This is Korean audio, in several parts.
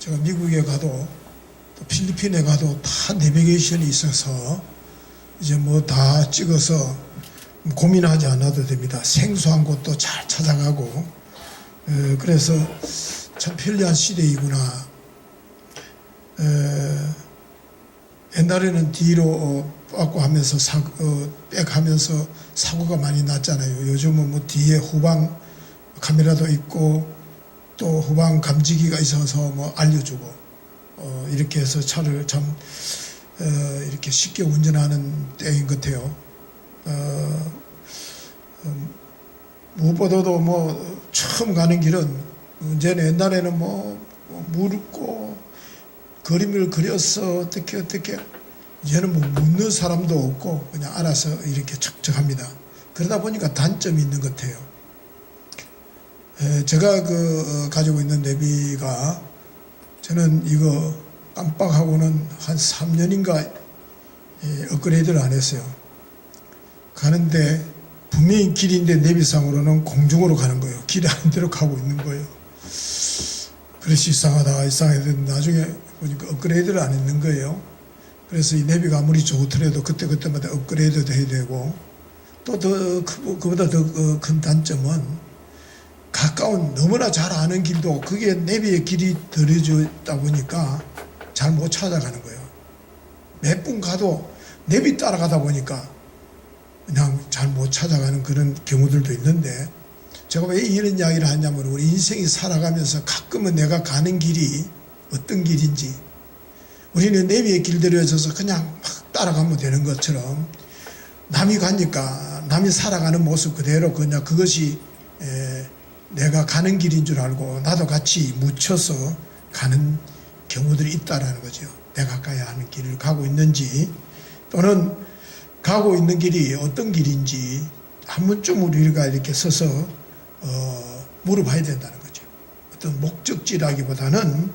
제가 미국에 가도 또 필리핀에 가도 다 내비게이션이 있어서 이제 뭐 다 찍어서 고민하지 않아도 됩니다. 생소한 곳도 잘 찾아가고, 그래서 참 편리한 시대이구나. 옛날에는 뒤로 빠꾸 하면서 백하면서 사고가 많이 났잖아요. 요즘은 뭐 뒤에 후방 카메라도 있고 또 후방 감지기가 있어서 뭐 알려주고 이렇게 해서 차를 참 이렇게 쉽게 운전하는 때인 것 같아요. 무엇보다도 뭐 처음 가는 길은 문제는 옛날에는 뭐 묻고 그림을 그려서 어떻게 이제는 뭐 묻는 사람도 없고 그냥 알아서 이렇게 척척합니다. 그러다 보니까 단점이 있는 것 같아요. 제가 가지고 있는 내비가 저는 이거 깜빡하고는 한 3년인가 업그레이드를 안 했어요. 가는데 분명히 길인데 내비상으로는 공중으로 가는 거예요. 길이 아닌 대로 가고 있는 거예요. 그래서 이상하다 나중에 보니까 업그레이드를 안 했는 거예요. 그래서 이 내비가 아무리 좋더라도 그때마다 업그레이드도 해야 되고, 또 그보다 더 큰 단점은 가까운 너무나 잘 아는 길도 그게 내비의 길이 들여졌다 보니까 잘 못 찾아가는 거예요. 몇 분 가도 내비 따라가다 보니까 그냥 잘 못 찾아가는 그런 경우들도 있는데, 제가 왜 이런 이야기를 하냐면 우리 인생이 살아가면서 가끔은 내가 가는 길이 어떤 길인지, 우리는 내비에 길들여져서 그냥 막 따라가면 되는 것처럼 남이 가니까 남이 살아가는 모습 그대로 그냥 그것이 내가 가는 길인 줄 알고 나도 같이 묻혀서 가는 경우들이 있다라는 거죠. 내가 가야 하는 길을 가고 있는지, 또는 가고 있는 길이 어떤 길인지 한 번쯤 우리가 이렇게 서서 물어봐야 된다는 거죠. 어떤 목적지라기보다는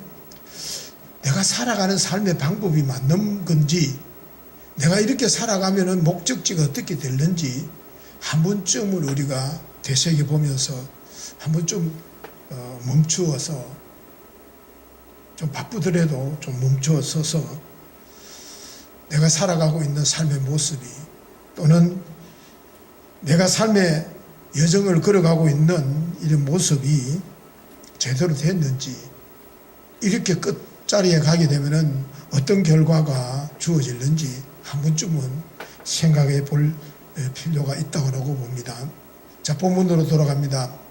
내가 살아가는 삶의 방법이 맞는 건지, 내가 이렇게 살아가면은 목적지가 어떻게 되는지 한 번쯤은 우리가 되새겨보면서 한 번쯤 멈추어서, 좀 바쁘더라도 좀 멈추어 서서 내가 살아가고 있는 삶의 모습이, 또는 내가 삶의 여정을 걸어가고 있는 이런 모습이 제대로 됐는지, 이렇게 끝자리에 가게 되면은 어떤 결과가 주어질는지 한 번쯤은 생각해 볼 필요가 있다고 봅니다. 자, 본문으로 돌아갑니다.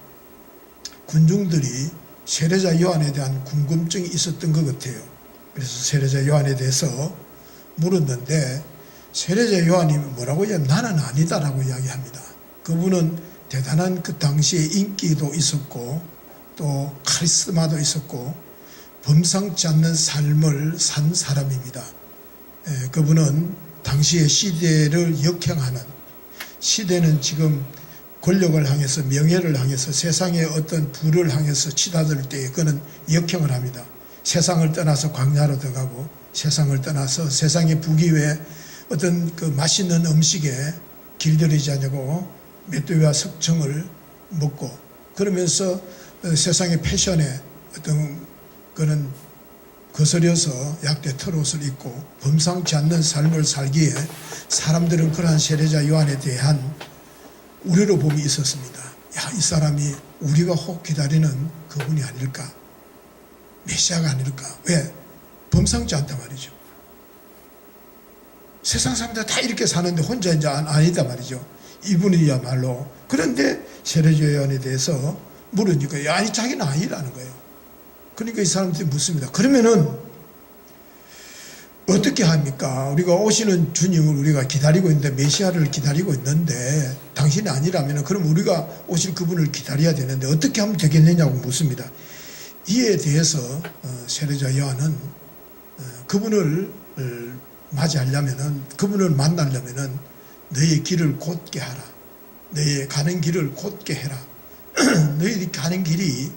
군중들이 세례자 요한에 대한 궁금증이 있었던 것 같아요. 그래서 세례자 요한에 대해서 물었는데, 세례자 요한이 뭐라고 해요? 나는 아니다라고 이야기합니다. 그분은 대단한 그 당시에 인기도 있었고 또 카리스마도 있었고 범상치 않는 삶을 산 사람입니다. 그분은 당시의 시대를 역행하는, 시대는 지금 권력을 향해서, 명예를 향해서, 세상의 어떤 부를 향해서 치닫을 때 그는 역행을 합니다. 세상을 떠나서 광야로 들어가고, 세상을 떠나서 세상의 부귀에 어떤 그 맛있는 음식에 길들이지 않고 맷돌과 석청을 먹고, 그러면서 세상의 패션에 어떤 그는 거스려서 약대 털옷을 입고 범상치 않는 삶을 살기에 사람들은 그러한 세례자 요한에 대한 우려로 봄이 있었습니다. 야, 이 사람이 우리가 혹 기다리는 그분이 아닐까? 메시아가 아닐까? 왜? 범상치 않단 말이죠. 세상 사람들 다 이렇게 사는데 혼자 이제 아니다 말이죠. 이분이야말로. 그런데 세례자 요한에 대해서 물으니까, 야, 아니, 자기는 아니라는 거예요. 그러니까 이 사람들이 묻습니다. 그러면은 어떻게 합니까? 우리가 오시는 주님을 우리가 기다리고 있는데, 메시아를 기다리고 있는데 당신이 아니라면 그럼 우리가 오실 그분을 기다려야 되는데 어떻게 하면 되겠느냐고 묻습니다. 이에 대해서 세례자 요한은 그분을 맞이하려면은, 그분을 만나려면은 너의 길을 곧게 하라. 너의 가는 길을 곧게 해라. 너희 가는 길이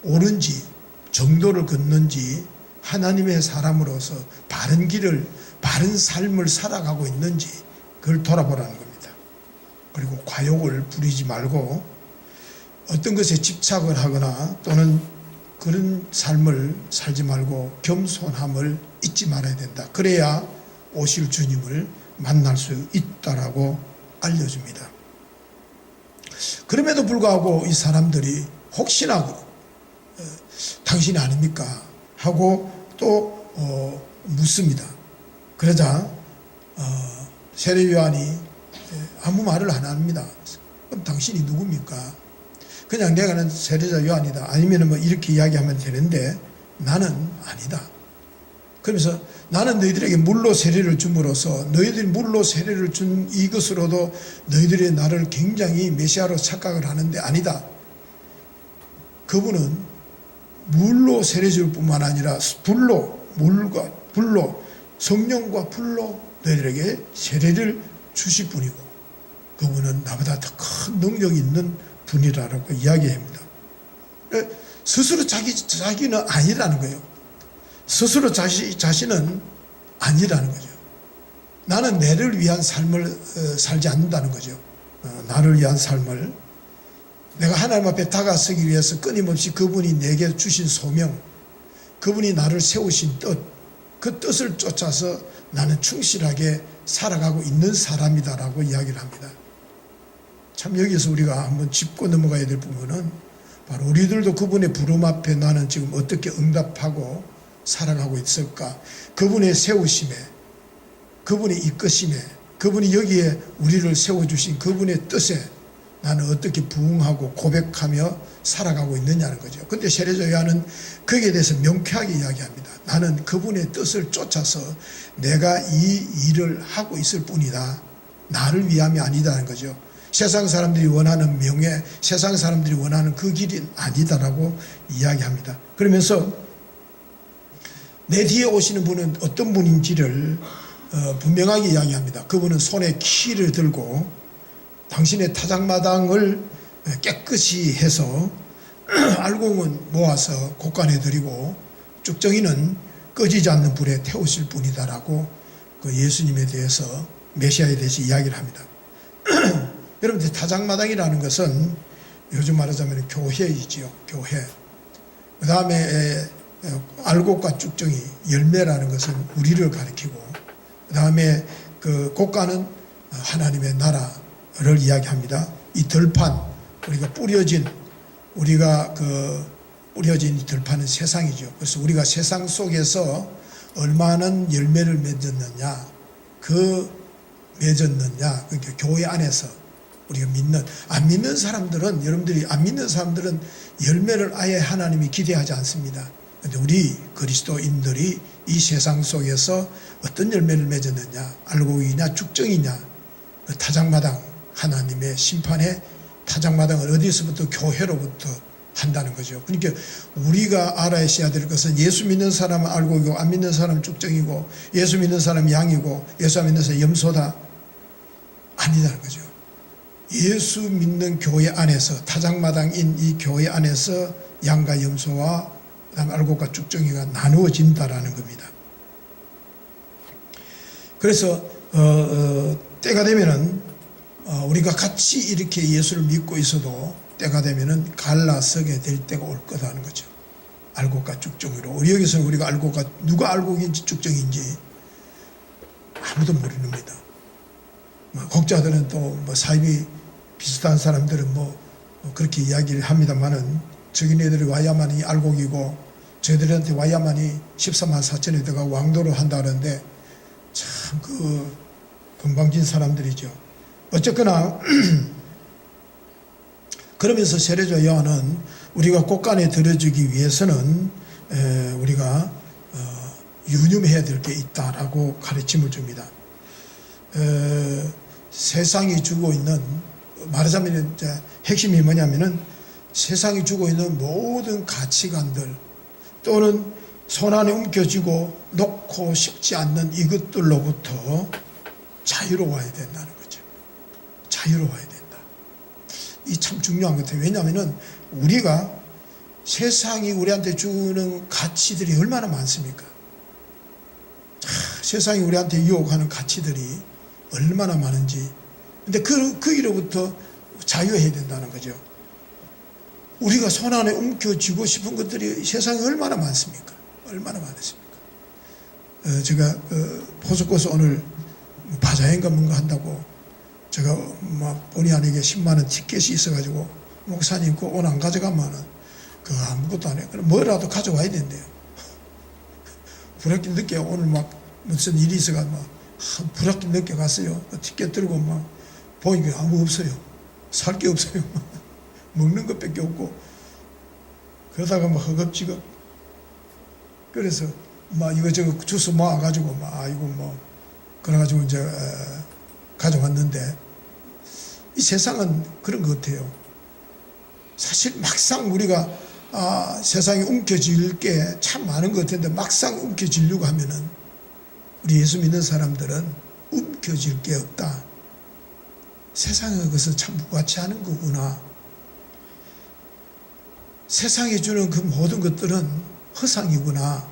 옳은지, 정도를 걷는지, 하나님의 사람으로서 바른 길을, 바른 삶을 살아가고 있는지 그걸 돌아보라는 겁니다. 그리고 과욕을 부리지 말고 어떤 것에 집착을 하거나 또는 그런 삶을 살지 말고 겸손함을 잊지 말아야 된다. 그래야 오실 주님을 만날 수 있다라고 알려줍니다. 그럼에도 불구하고 이 사람들이 혹시나 당신이 아닙니까? 하고 또 묻습니다. 그러자 세례 요한이 아무 말을 안 합니다. 그럼 당신이 누굽니까? 그냥 내가는 세례자 요한이다. 아니면 뭐 이렇게 이야기하면 되는데 나는 아니다. 그러면서 나는 너희들에게 물로 세례를 줌으로써 너희들이 물로 세례를 준 이것으로도 너희들이 나를 굉장히 메시아로 착각을 하는데 아니다. 그분은 물로 세례 줄 뿐만 아니라 물로 성령과 불로 너희들에게 세례를 주실 분이고 그분은 나보다 더 큰 능력이 있는 분이라고 이야기합니다. 스스로 자기는 아니라는 거예요. 스스로 자신은 아니라는 거죠. 나는 나를 위한 삶을 살지 않는다는 거죠. 나를 위한 삶을 내가 하나님 앞에 다가서기 위해서 끊임없이 그분이 내게 주신 소명, 그분이 나를 세우신 뜻, 그 뜻을 쫓아서 나는 충실하게 살아가고 있는 사람이다라고 이야기를 합니다. 참 여기서 우리가 한번 짚고 넘어가야 될 부분은 바로 우리들도 그분의 부름 앞에 나는 지금 어떻게 응답하고 살아가고 있을까? 그분의 세우심에, 그분의 이끄심에, 그분이 여기에 우리를 세워주신 그분의 뜻에 나는 어떻게 부응하고 고백하며 살아가고 있느냐는 거죠. 근데 세례자 요한은 거기에 대해서 명쾌하게 이야기합니다. 나는 그분의 뜻을 쫓아서 내가 이 일을 하고 있을 뿐이다. 나를 위함이 아니다는 거죠. 세상 사람들이 원하는 명예, 세상 사람들이 원하는 그 길이 아니다라고 이야기합니다. 그러면서 내 뒤에 오시는 분은 어떤 분인지를 분명하게 이야기합니다. 그분은 손에 키를 들고 당신의 타작마당을 깨끗이 해서 알곡은 모아서 곳간에 들이고 쭉정이는 꺼지지 않는 불에 태우실 분이다라고 그 예수님에 대해서 메시아에 대해서 이야기를 합니다. 여러분들 타작마당이라는 것은 요즘 말하자면 교회이지요. 교회. 그 다음에 알곡과 쭉정이 열매라는 것은 우리를 가리키고 그 다음에 그 곡간은 하나님의 나라를 이야기합니다. 이 들판 우리가 뿌려진 이 들판은 세상이죠. 그래서 우리가 세상 속에서 얼마나 열매를 맺었느냐 그러니까 교회 안에서 우리가 안 믿는 사람들은 여러분들이 안 믿는 사람들은 열매를 아예 하나님이 기대하지 않습니다. 그런데 우리 그리스도인들이 이 세상 속에서 어떤 열매를 맺었느냐, 알곡이냐, 쭉정이냐, 그 타작마당 하나님의 심판의 타작마당을 어디서부터 교회로부터 한다는 거죠. 그러니까 우리가 알아야 될 것은 예수 믿는 사람은 알곡이고 안 믿는 사람은 쭉정이고 예수 믿는 사람은 양이고 예수 안 믿는 사람은 염소다 아니다는 거죠. 예수 믿는 교회 안에서 타작마당인 이 교회 안에서 양과 염소와 그다음에 알곡과 쭉정이가 나누어진다라는 겁니다. 그래서 때가 되면은 우리가 같이 이렇게 예수를 믿고 있어도 때가 되면은 갈라서게 될 때가 올 거다는 거죠. 알곡과 쭉정이로. 우리 여기서는 우리가 누가 알곡인지 쭉정인지 아무도 모르는겁니다. 곡자들은 또 사입이 비슷한 사람들은 그렇게 이야기를 합니다만은 저기네들이 와야만이 알곡이고 저희들한테 와야만이 14만 4천에 들어가 왕도를 한다는데 참 건방진 사람들이죠. 어쨌거나 그러면서 세례자 요한은 우리가 곳간에 들어주기 위해서는 우리가 유념해야 될 게 있다라고 가르침을 줍니다. 세상이 주고 있는 말하자면 이제 핵심이 뭐냐면은 세상이 주고 있는 모든 가치관들 또는 손안에 움켜쥐고 놓고 싶지 않는 이것들로부터 자유로워야 된다는 거죠. 자유로워야 된다. 이 참 중요한 것 같아요. 왜냐하면은 우리가 세상이 우리한테 주는 가치들이 얼마나 많습니까? 세상이 우리한테 유혹하는 가치들이 얼마나 많은지. 근데 그 일로부터 자유해야 된다는 거죠. 우리가 손안에 움켜쥐고 싶은 것들이 세상에 얼마나 많습니까? 얼마나 많으십니까? 제가 포스코스 오늘 바자회인가 뭔가 한다고 제가 막 본의 아니게 10만 원 티켓이 있어가지고 목사님 그거 오늘 안 가져가면은 그거 아무것도 안 해. 그럼 뭐라도 가져와야 된대요. 불학기 늦게 오늘 막 무슨 일이 있어가지고 막 불학기 늦게 갔어요. 티켓 들고 막 보니까 아무 없어요. 살 게 없어요. 먹는 것밖에 없고 그러다가 막 허겁지겁 그래서 막 이거저거 주스 모아가지고 막 아이고 뭐 그래가지고 이제 가져왔는데 이 세상은 그런 것 같아요. 사실 막상 우리가 세상에 움켜질 게 참 많은 것 같은데 막상 움켜지려고 하면은 우리 예수 믿는 사람들은 움켜질 게 없다. 세상에 그것은 참 무가치하는 거구나. 세상이 주는 그 모든 것들은 허상이구나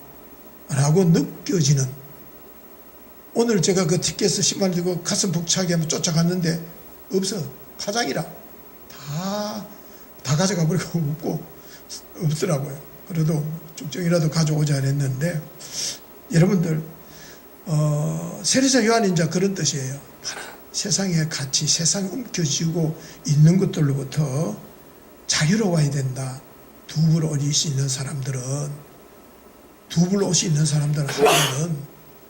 라고 느껴지는, 오늘 제가 그 티켓을 10만 원 들고 가슴 벅차게 하면 쫓아갔는데 없어. 파장이라 다 가져가 버리고 없더라고요. 그래도 쭉쭉이라도 가져오자 했는데, 여러분들 세례자 요한이 이제 그런 뜻이에요. 세상의 가치, 세상에 움켜쥐고 있는 것들로부터 자유로워야 된다. 두불 옷이 있는 사람들은, 두불 옷이 있는 사람들은 하나는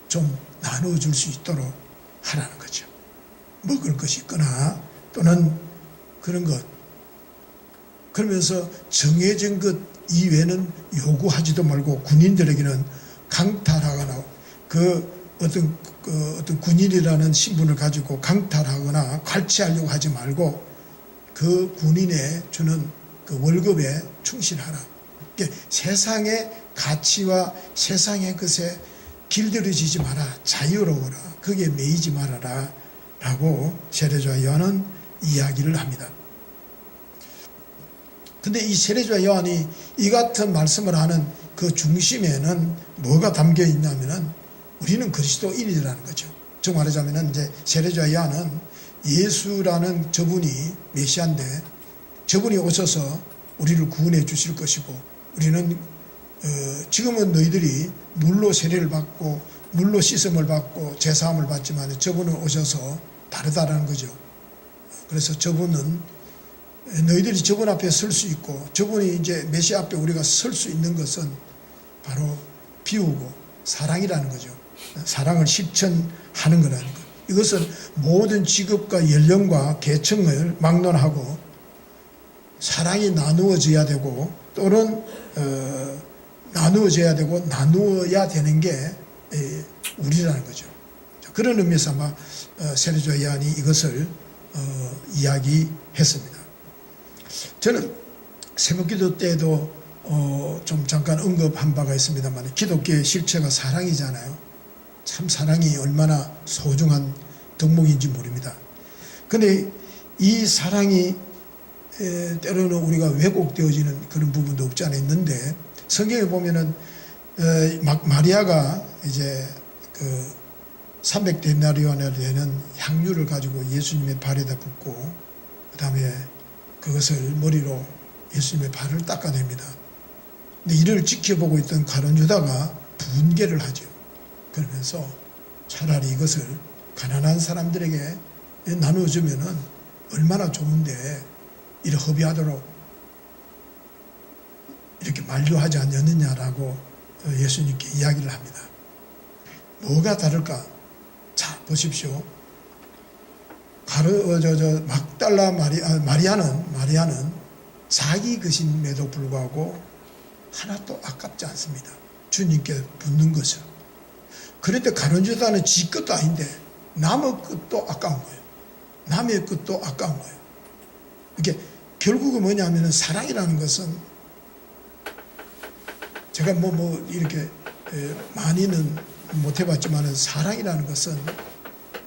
좀 나눠줄 수 있도록 하라는 거죠. 먹을 것이 있거나 또는 그런 것. 그러면서 정해진 것 이외에는 요구하지도 말고, 군인들에게는 강탈하거나 어떤 군인이라는 신분을 가지고 강탈하거나 갈취하려고 하지 말고 그 군인에 주는 그 월급에 충실하라. 그러니까 세상의 가치와 세상의 것에 길들여지지 마라. 자유로워라. 거기에 매이지 말아라. 라고 세례자 요한은 이야기를 합니다. 근데 이 세례자 요한이 이 같은 말씀을 하는 그 중심에는 뭐가 담겨 있냐면은 우리는 그리스도인이라는 거죠. 즉 말하자면은 이제 세례자 요한은 예수라는 저분이 메시아인데 저분이 오셔서 우리를 구원해 주실 것이고, 우리는 지금은 너희들이 물로 세례를 받고 물로 씻음을 받고 제사함을 받지만 저분은 오셔서 다르다라는 거죠. 그래서 저분은 너희들이 저분 앞에 설 수 있고, 저분이 이제 메시아 앞에 우리가 설 수 있는 것은 바로 비우고 사랑이라는 거죠. 사랑을 실천하는 거라는 것. 이것은 모든 직업과 연령과 계층을 막론하고 사랑이 나누어져야 되고, 또는 나누어져야 되고 나누어야 되는 게 우리라는 거죠. 그런 의미에서 아마 세례자 요한이 이것을 이야기했습니다. 저는 새벽기도 때도 좀 잠깐 언급한 바가 있습니다만, 기독교의 실체가 사랑이잖아요. 참 사랑이 얼마나 소중한 덕목인지 모릅니다. 그런데 이 사랑이 때로는 우리가 왜곡되어지는 그런 부분도 없지 않아 있는데, 성경에 보면은 마리아가 이제 그 300데나리온이나 되는 향유를 가지고 예수님의 발에다 붓고 그 다음에 그것을 머리로 예수님의 발을 닦아냅니다. 근데 이를 지켜보고 있던 가룟 유다가 분개를 하죠. 그러면서 차라리 이것을 가난한 사람들에게 나눠주면은 얼마나 좋은데 이를 허비하도록 이렇게 만류하지 않느냐라고 예수님께 이야기를 합니다. 뭐가 다를까? 자, 보십시오. 막달라 마리아는 자기 것임에도 불구하고 하나도 아깝지 않습니다. 주님께 붓는 것을. 그런데 가룟 유다는 지 것도 아닌데 남의 것도 아까운 거예요. 남의 것도 아까운 거예요. 이게 결국은 뭐냐면은 사랑이라는 것은, 제가 이렇게 많이는 못 해봤지만은 사랑이라는 것은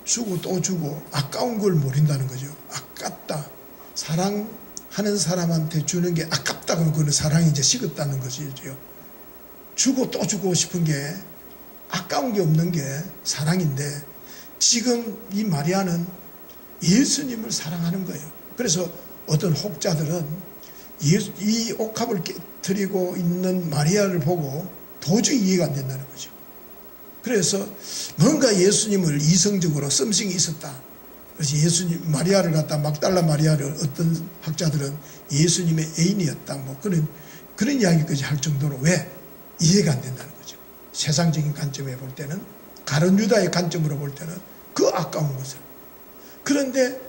주고 또 주고 아까운 걸 모른다는 거죠. 아깝다. 사랑하는 사람한테 주는 게 아깝다고 하면 그건 사랑이 이제 식었다는 것이죠. 주고 또 주고 싶은 게 아까운 게 없는 게 사랑인데, 지금 이 마리아는 예수님을 사랑하는 거예요. 그래서 어떤 혹자들은 이 옥합을 깨뜨리고 있는 마리아를 보고 도저히 이해가 안 된다는 거죠. 그래서 뭔가 예수님을 이성적으로 썸씽이 있었다. 그래서 예수님 마리아를 갖다 막달라 마리아를 어떤 학자들은 예수님의 애인이었다. 뭐 그런 이야기까지 할 정도로 왜 이해가 안 된다는 거죠. 세상적인 관점에 볼 때는, 가룟 유다의 관점으로 볼 때는 그 아까운 것을. 그런데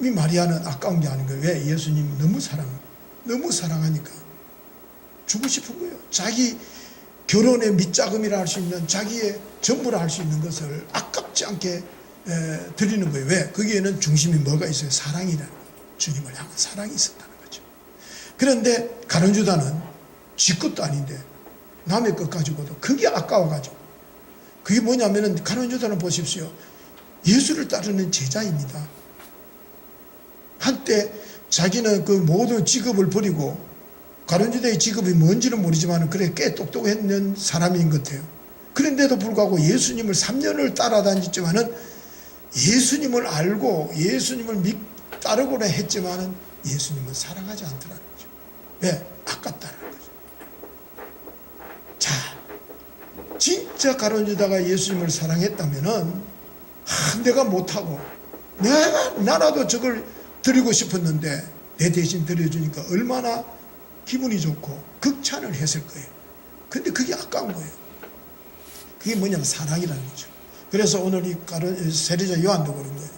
이 마리아는 아까운 게 아닌 거예요. 왜? 예수님 너무 사랑하니까 주고 싶은 거예요. 자기 결혼의 밑자금이라 할 수 있는, 자기의 전부라 할 수 있는 것을 아깝지 않게 드리는 거예요. 왜? 거기에는 중심이 뭐가 있어요? 사랑이라는 거예요. 주님을 향한 사랑이 있었다는 거죠. 그런데 가룟 유다는 지 것도 아닌데 남의 것 가지고도 그게 아까워가지고, 그게 뭐냐면은 가룟 유다는 보십시오. 예수를 따르는 제자입니다. 한때 자기는 그 모든 직업을 버리고, 가룟 유다의 직업이 뭔지는 모르지만 그래 꽤 똑똑했는 사람인 것 같아요. 그런데도 불구하고 예수님을 3년을 따라다녔지만은, 예수님을 알고 예수님을 따르고는 했지만은 예수님은 사랑하지 않더라는 거죠. 왜? 아깝다는 거죠. 자, 진짜 가룟 유다가 예수님을 사랑했다면은, 내가 못하고 나라도 저걸 드리고 싶었는데 내 대신 드려주니까 얼마나 기분이 좋고 극찬을 했을 거예요. 근데 그게 아까운 거예요. 그게 뭐냐면 사랑이라는 거죠. 그래서 오늘 이 세례자 요한도 그런 거예요.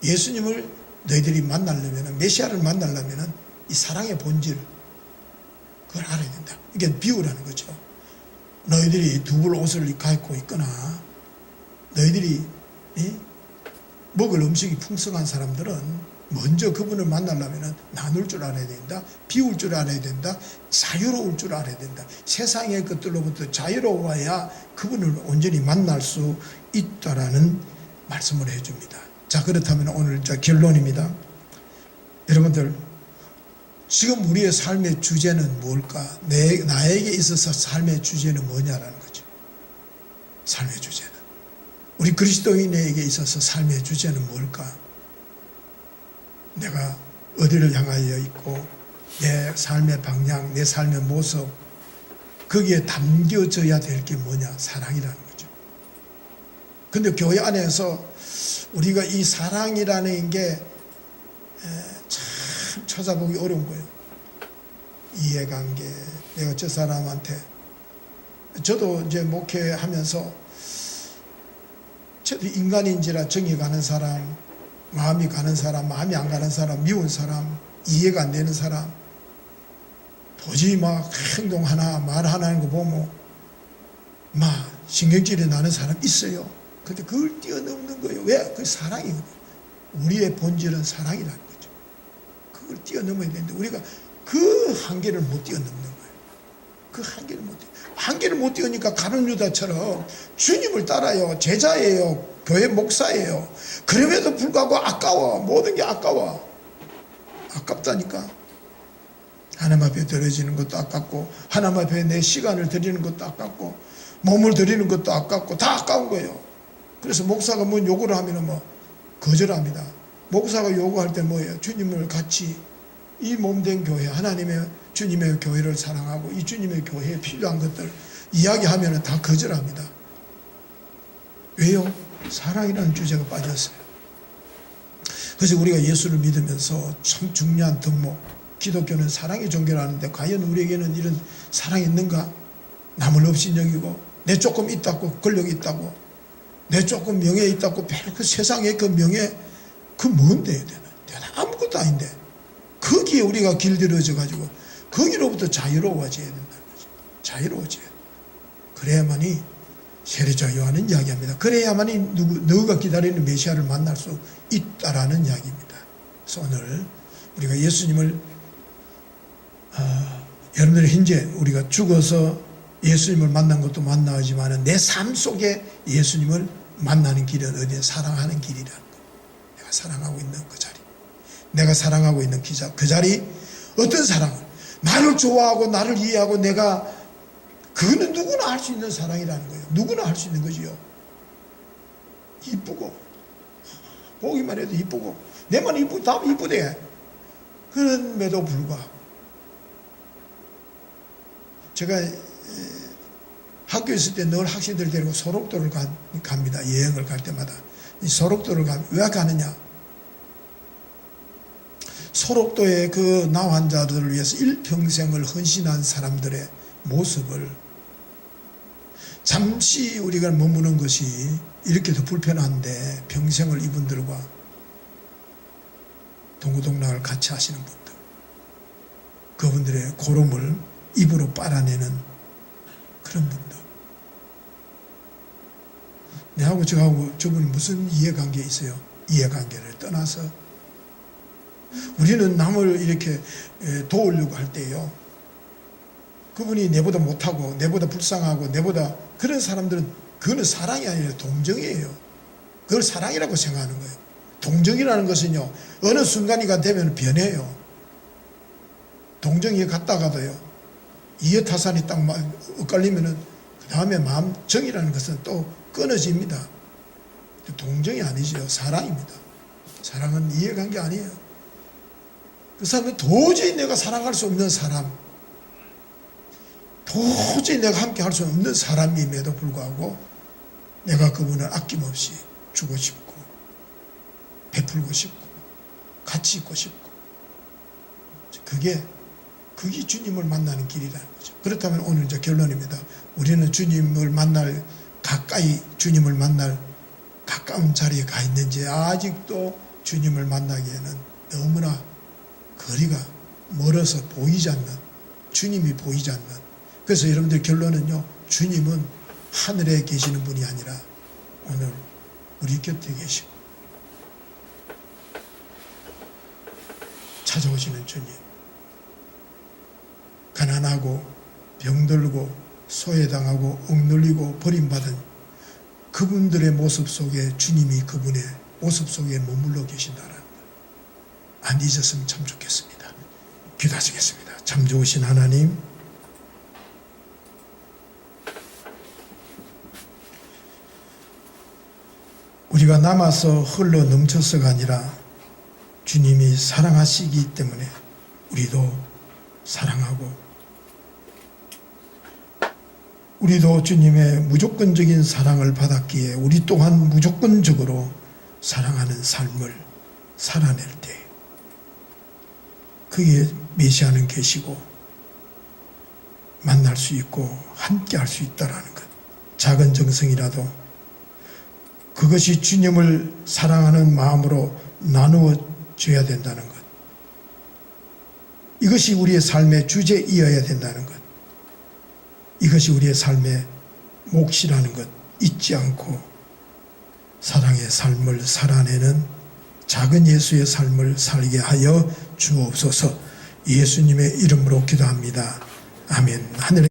예수님을 너희들이 만나려면, 메시아를 만나려면 이 사랑의 본질, 그걸 알아야 된다. 이게 비유라는 거죠. 너희들이 두벌 옷을 갖고 있거나 너희들이 먹을 음식이 풍성한 사람들은 먼저 그분을 만나려면 나눌 줄 알아야 된다. 비울 줄 알아야 된다. 자유로울 줄 알아야 된다. 세상의 것들로부터 자유로워야 그분을 온전히 만날 수 있다라는 말씀을 해줍니다. 자, 그렇다면 오늘 결론입니다. 여러분들, 지금 우리의 삶의 주제는 뭘까? 나에게 있어서 삶의 주제는 뭐냐라는 거죠. 삶의 주제는. 우리 그리스도인에게 있어서 삶의 주제는 뭘까? 내가 어디를 향하여 있고, 내 삶의 방향, 내 삶의 모습, 거기에 담겨져야 될 게 뭐냐? 사랑이라는 거죠. 근데 교회 안에서 우리가 이 사랑이라는 게 참 찾아보기 어려운 거예요. 이해관계, 내가 저 사람한테, 저도 이제 목회하면서 저도 인간인지라 정이 가는 사람, 마음이 가는 사람, 마음이 안 가는 사람, 미운 사람, 이해가 안 되는 사람, 도저히 막 행동 하나, 말 하나 하는 거 보면 막 신경질이 나는 사람 있어요. 근데 그걸 뛰어넘는 거예요. 왜? 그 사랑이거든요. 우리의 본질은 사랑이라는 거죠. 그걸 뛰어넘어야 되는데 우리가 그 한계를 못 뛰어넘는 거예요. 그 한계를 못 뛰으니까 가룟 유다처럼 주님을 따라요. 제자예요. 교회 목사예요. 그럼에도 불구하고 아까워. 모든 게 아까워. 아깝다니까. 하나님 앞에 드려지는 것도 아깝고, 하나님 앞에 내 시간을 드리는 것도 아깝고, 몸을 드리는 것도 아깝고, 다 아까운 거예요. 그래서 목사가 뭐 요구를 하면 뭐 거절합니다. 목사가 요구할 때 뭐예요? 주님을 같이 이 몸된 교회, 하나님의 주님의 교회를 사랑하고 이 주님의 교회에 필요한 것들 이야기하면 다 거절합니다. 왜요? 사랑이라는 주제가 빠졌어요. 그래서 우리가 예수를 믿으면서 참 중요한 덕목, 기독교는 사랑의 종교라는데 과연 우리에게는 이런 사랑이 있는가? 남을 없이 여기고, 내 조금 있다고 권력이 있다고, 내 조금 명예 있다고 그 세상에 그 명예, 그 뭔데? 아무것도 아닌데 거기에 우리가 길들여져 가지고 거기로부터 자유로워져야 된다는 거죠. 자유로워져야 돼. 그래야만이 세례자 요한은 이야기합니다. 그래야만이 너가 기다리는 메시아를 만날 수 있다라는 이야기입니다. 그래서 오늘 우리가 예수님을 여러분들 현재 우리가 죽어서 예수님을 만난 것도 만나지만 내 삶 속에 예수님을 만나는 길은 어디에? 사랑하는 길이라는 거. 내가 사랑하고 있는 그 자리. 내가 사랑하고 있는 그 자리. 어떤 사랑을? 나를 좋아하고 나를 이해하고 내가, 그거는 누구나 할 수 있는 사랑이라는 거예요. 누구나 할 수 있는 거지요. 이쁘고, 보기만 해도 이쁘고, 내만 이쁘고 다 이쁘대. 그럼에도 불구하고 제가 학교에 있을 때 늘 학생들 데리고 소록도를 갑니다. 여행을 갈 때마다. 이 소록도를 왜 가느냐? 소록도의 그 나 환자들을 위해서 일평생을 헌신한 사람들의 모습을 잠시 우리가 머무는 것이 이렇게 더 불편한데 평생을 이분들과 동고동락을 같이 하시는 분들, 그분들의 고름을 입으로 빨아내는 그런 분들, 내하고 저하고 저분이 무슨 이해관계 있어요? 이해관계를 떠나서 우리는 남을 이렇게 도우려고 할 때요, 그분이 내보다 못하고 내보다 불쌍하고 내보다, 그런 사람들은 그거는 사랑이 아니라 동정이에요. 그걸 사랑이라고 생각하는 거예요. 동정이라는 것은요, 어느 순간이가 되면 변해요. 동정이 갔다가도요, 이해타산이 딱 엇갈리면은 그 다음에 마음 정이라는 것은 또 끊어집니다. 동정이 아니죠. 사랑입니다. 사랑은 이해관계 아니에요. 그 사람은 도저히 내가 사랑할 수 없는 사람, 도저히 내가 함께 할 수 없는 사람임에도 불구하고 내가 그분을 아낌없이 주고 싶고 베풀고 싶고 같이 있고 싶고, 그게 주님을 만나는 길이라는 거죠. 그렇다면 오늘 이제 결론입니다. 우리는 주님을 만날, 가까이 주님을 만날 가까운 자리에 가 있는지, 아직도 주님을 만나기에는 너무나 거리가 멀어서 보이지 않는, 주님이 보이지 않는. 그래서 여러분들 결론은요, 주님은 하늘에 계시는 분이 아니라 오늘 우리 곁에 계시고 찾아오시는 주님, 가난하고 병들고 소외당하고 억눌리고 버림받은 그분들의 모습 속에 주님이 그분의 모습 속에 머물러 계신다는 것, 안 잊었으면 참 좋겠습니다. 기도하시겠습니다. 참 좋으신 하나님, 우리가 남아서 흘러 넘쳐서가 아니라 주님이 사랑하시기 때문에 우리도 사랑하고, 우리도 주님의 무조건적인 사랑을 받았기에 우리 또한 무조건적으로 사랑하는 삶을 살아낼 때 그게 메시아는 계시고 만날 수 있고 함께 할 수 있다라는 것, 작은 정성이라도 그것이 주님을 사랑하는 마음으로 나누어져야 된다는 것, 이것이 우리의 삶의 주제이어야 된다는 것, 이것이 우리의 삶의 몫이라는 것 잊지 않고 사랑의 삶을 살아내는 작은 예수의 삶을 살게 하여 주옵소서. 예수님의 이름으로 기도합니다. 아멘. 하늘에